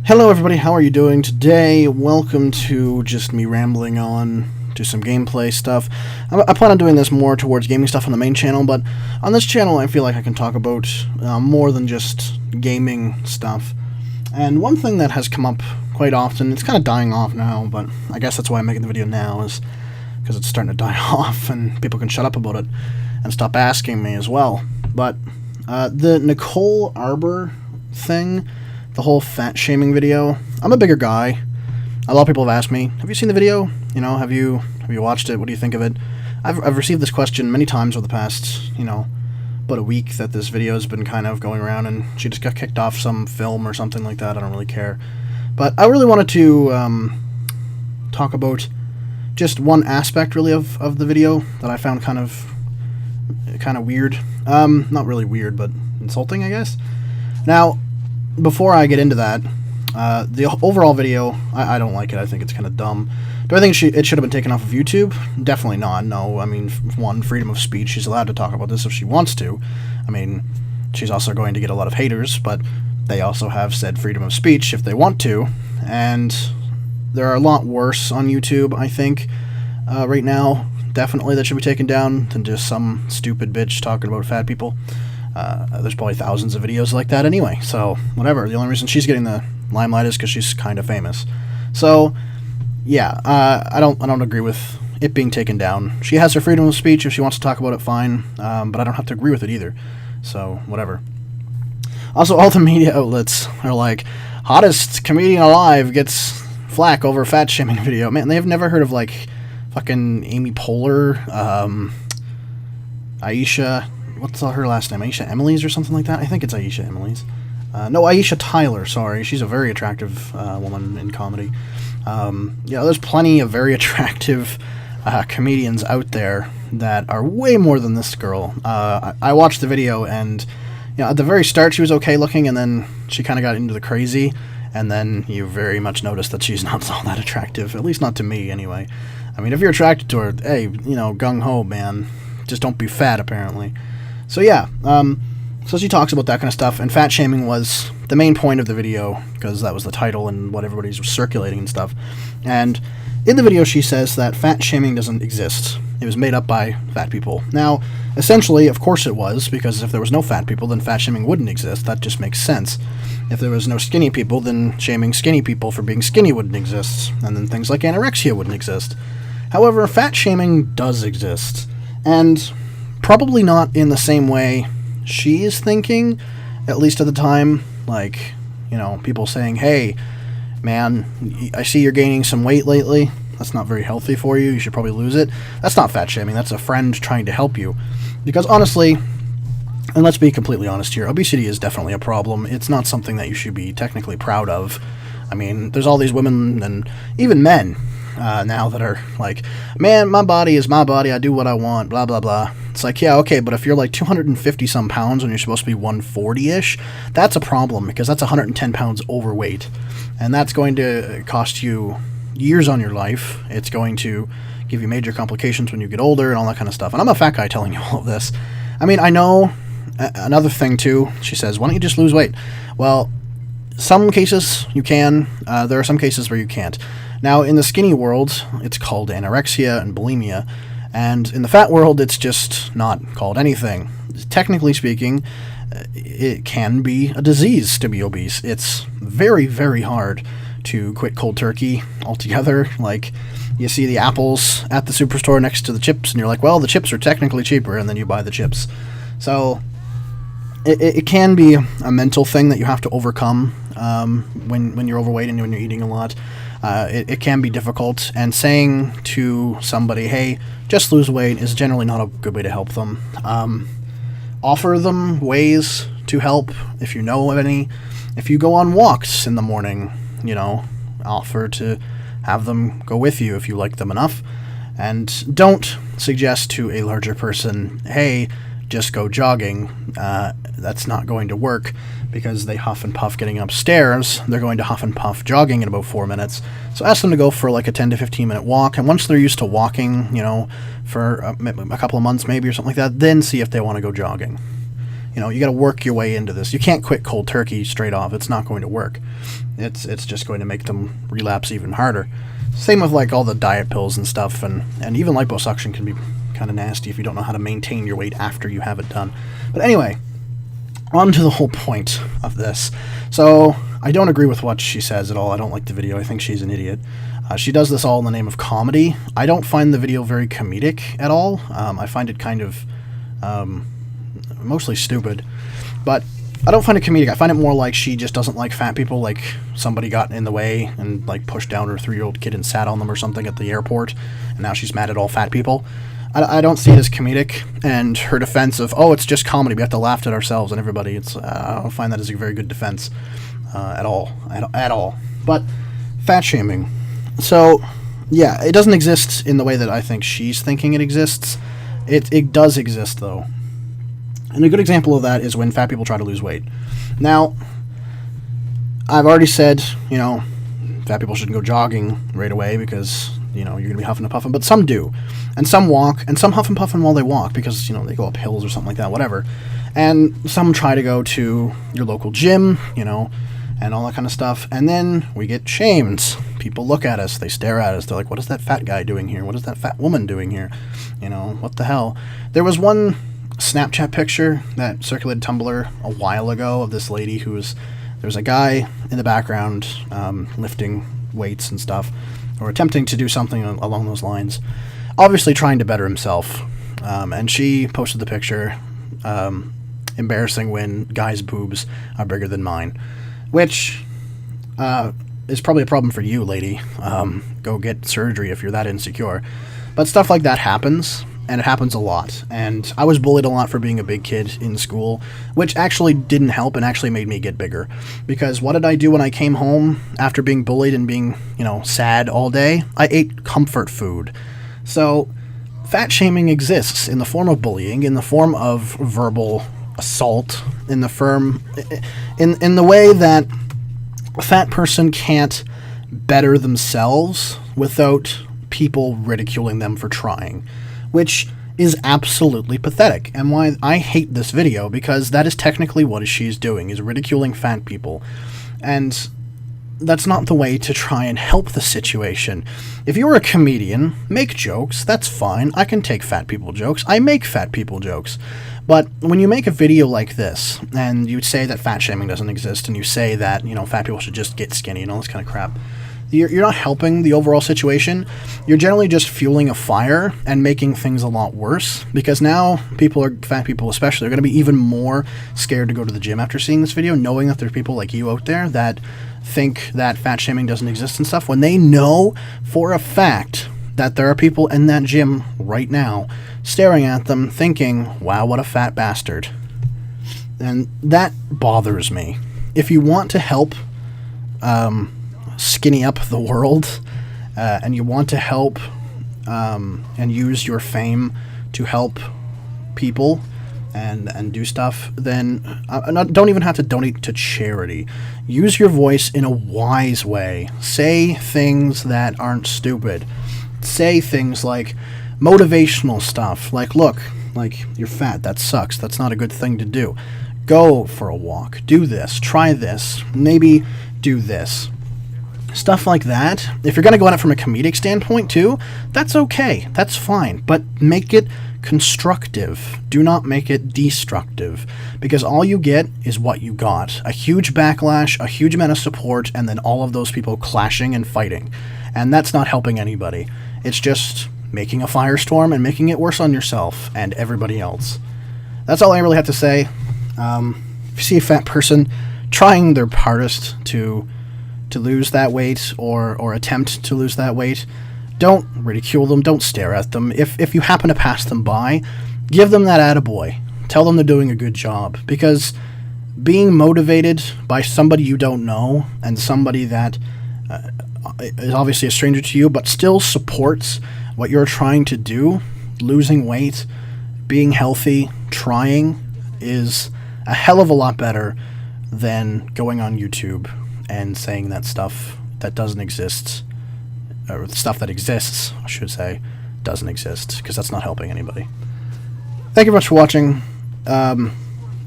Hello everybody, how are you doing today? Welcome to just me rambling on to some gameplay stuff. I plan on doing this more towards gaming stuff on the main channel, but on this channel I feel like I can talk about more than just gaming stuff. And one thing that has come up quite often, it's kind of dying off now, but I guess that's why I'm making the video now, is because it's starting to die off and people can shut up about it and stop asking me as well. But the Nicole Arbor thing, the whole fat shaming video, I'm a bigger guy. A lot of people have asked me, have you seen the video? You know, have you watched it? What do you think of it? I've received this question many times over the past, about a week that this video has been kind of going around, and she just got kicked off some film or something like that. I don't really care. But I really wanted to talk about just one aspect, really, of the video that I found kind of weird. Not really weird, but insulting, I guess. Now, before I get into that, the overall video, I don't like it. I think it's kind of dumb. Do I think it should have been taken off of YouTube? Definitely not. No, I mean, one, freedom of speech. She's allowed to talk about this if she wants to. I mean, she's also going to get a lot of haters, but they also have said freedom of speech if they want to. And there are a lot worse on YouTube, I think, right now, definitely, that should be taken down than just some stupid bitch talking about fat people. There's probably thousands of videos like that anyway, so whatever. The only reason she's getting the limelight is because she's kind of famous. So, yeah, I don't agree with it being taken down. She has her freedom of speech. If she wants to talk about it, fine, but I don't have to agree with it either, so whatever. Also, all the media outlets are like, hottest comedian alive gets flack over fat shaming video. Man, they've never heard of, like, fucking Amy Poehler, Aisha, what's her last name? Aisha Emily's or something like that? I think it's Aisha Emily's. No, Aisha Tyler, sorry. She's a very attractive woman in comedy. There's plenty of very attractive comedians out there that are way more than this girl. I watched the video, and at the very start she was okay looking, and then she kind of got into the crazy, and then you very much notice that she's not all that attractive, at least not to me anyway. I mean, if you're attracted to her, hey, gung-ho, man. Just don't be fat, apparently. So yeah, so she talks about that kind of stuff, and fat shaming was the main point of the video, because that was the title and what everybody's circulating and stuff. And in the video she says that fat shaming doesn't exist. It was made up by fat people. Now, essentially, of course it was, because if there was no fat people, then fat shaming wouldn't exist. That just makes sense. If there was no skinny people, then shaming skinny people for being skinny wouldn't exist, and then things like anorexia wouldn't exist. However, fat shaming does exist, and probably not in the same way she is thinking, at least at the time. Like, people saying, hey, man, I see you're gaining some weight lately. That's not very healthy for you. You should probably lose it. That's not fat shaming. That's a friend trying to help you. Because honestly, and let's be completely honest here, obesity is definitely a problem. It's not something that you should be technically proud of. I mean, there's all these women and even men now that are like, man, my body is my body, I do what I want, blah, blah, blah. It's like, yeah, okay, but if you're like 250-some pounds when you're supposed to be 140-ish, that's a problem, because that's 110 pounds overweight. And that's going to cost you years on your life. It's going to give you major complications when you get older and all that kind of stuff. And I'm a fat guy telling you all of this. I mean, I know another thing, too. She says, why don't you just lose weight? Well, some cases you can. There are some cases where you can't. Now, in the skinny world, it's called anorexia and bulimia, and in the fat world, it's just not called anything. Technically speaking, it can be a disease to be obese. It's very, very hard to quit cold turkey altogether. Like, you see the apples at the superstore next to the chips, and you're like, well, the chips are technically cheaper, and then you buy the chips. So it can be a mental thing that you have to overcome when you're overweight and when you're eating a lot. It can be difficult, and saying to somebody, hey, just lose weight, is generally not a good way to help them. Offer them ways to help if you know of any. If you go on walks in the morning, offer to have them go with you if you like them enough. And don't suggest to a larger person, hey, just go jogging. That's not going to work, because they huff and puff getting upstairs. They're going to huff and puff jogging in about 4 minutes. So ask them to go for like a 10 to 15 minute walk, and once they're used to walking, for a couple of months maybe or something like that, then see if they want to go jogging. You know, you got to work your way into this. You can't quit cold turkey straight off. It's not going to work. It's just going to make them relapse even harder. Same with like all the diet pills and stuff, and even liposuction can be kind of nasty if you don't know how to maintain your weight after you have it done. But anyway, on to the whole point of this. So I don't agree with what she says at all. I don't like the video. I think she's an idiot. She does this all in the name of comedy. I don't find the video very comedic at all. I find it kind of mostly stupid, but I don't find it comedic. I find it more like she just doesn't like fat people, like somebody got in the way and like pushed down her 3-year-old kid and sat on them or something at the airport, and now she's mad at all fat people. I don't see it as comedic, and her defense of, oh, it's just comedy, we have to laugh at ourselves and everybody, I don't find that as a very good defense at all. But fat shaming. So, yeah, it doesn't exist in the way that I think she's thinking it exists. It does exist, though. And a good example of that is when fat people try to lose weight. Now, I've already said, you know, fat people shouldn't go jogging right away because, you know, you're going to be huffing and puffing. But some do. And some walk, and some huff and puffing while they walk because, you know, they go up hills or something like that, whatever. And some try to go to your local gym, you know, and all that kind of stuff. And then we get shamed. People look at us. They stare at us. They're like, what is that fat guy doing here? What is that fat woman doing here? You know, what the hell? There was one Snapchat picture that circulated Tumblr a while ago of this lady there was a guy in the background lifting weights and stuff, or attempting to do something along those lines, obviously trying to better himself. And she posted the picture, embarrassing when guys' boobs are bigger than mine, which is probably a problem for you, lady. Go get surgery if you're that insecure. But stuff like that happens, and it happens a lot. And I was bullied a lot for being a big kid in school, which actually didn't help and actually made me get bigger. Because what did I do when I came home after being bullied and being, you know, sad all day? I ate comfort food. So fat shaming exists in the form of bullying, in the form of verbal assault, in the way that a fat person can't better themselves without people ridiculing them for trying, which is absolutely pathetic, and why I hate this video, because that is technically what she's doing, is ridiculing fat people. And that's not the way to try and help the situation. If you're a comedian, make jokes, that's fine. I can take fat people jokes. I make fat people jokes. But when you make a video like this, and you say that fat shaming doesn't exist, and you say that, you know, fat people should just get skinny and all this kind of crap, you're not helping the overall situation. You're generally just fueling a fire and making things a lot worse, because now fat people especially, are going to be even more scared to go to the gym after seeing this video, knowing that there's people like you out there that think that fat shaming doesn't exist and stuff, when they know for a fact that there are people in that gym right now staring at them thinking, wow, what a fat bastard. And that bothers me. If you want to help skinny up the world, and you want to help and use your fame to help people and do stuff, then don't even have to donate to charity. Use your voice in a wise way. Say things that aren't stupid. Say things like motivational stuff, like, look, like, you're fat, that sucks, that's not a good thing to do. Go for a walk, do this, try this, maybe do this. Stuff like that. If you're going to go at it from a comedic standpoint too, that's okay, that's fine, but make it constructive. Do not make it destructive, because all you get is what you got. A huge backlash, a huge amount of support, and then all of those people clashing and fighting. And that's not helping anybody. It's just making a firestorm and making it worse on yourself and everybody else. That's all I really have to say. If you see a fat person trying their hardest to lose that weight or attempt to lose that weight, don't ridicule them, don't stare at them. If you happen to pass them by, give them that attaboy. Tell them they're doing a good job, because being motivated by somebody you don't know, and somebody that is obviously a stranger to you but still supports what you're trying to do, losing weight, being healthy, trying, is a hell of a lot better than going on YouTube and saying that stuff that doesn't exist, or stuff that exists, I should say, doesn't exist, because that's not helping anybody. Thank you very much for watching.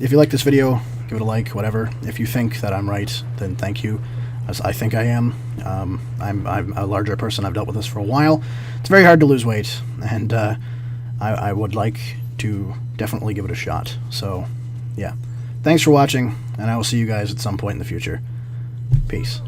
if you like this video, give it a like, whatever. If you think that I'm right, then thank you, as I think I am. I'm a larger person. I've dealt with this for a while. It's very hard to lose weight, and I would like to definitely give it a shot. So, yeah. Thanks for watching, and I will see you guys at some point in the future. Peace.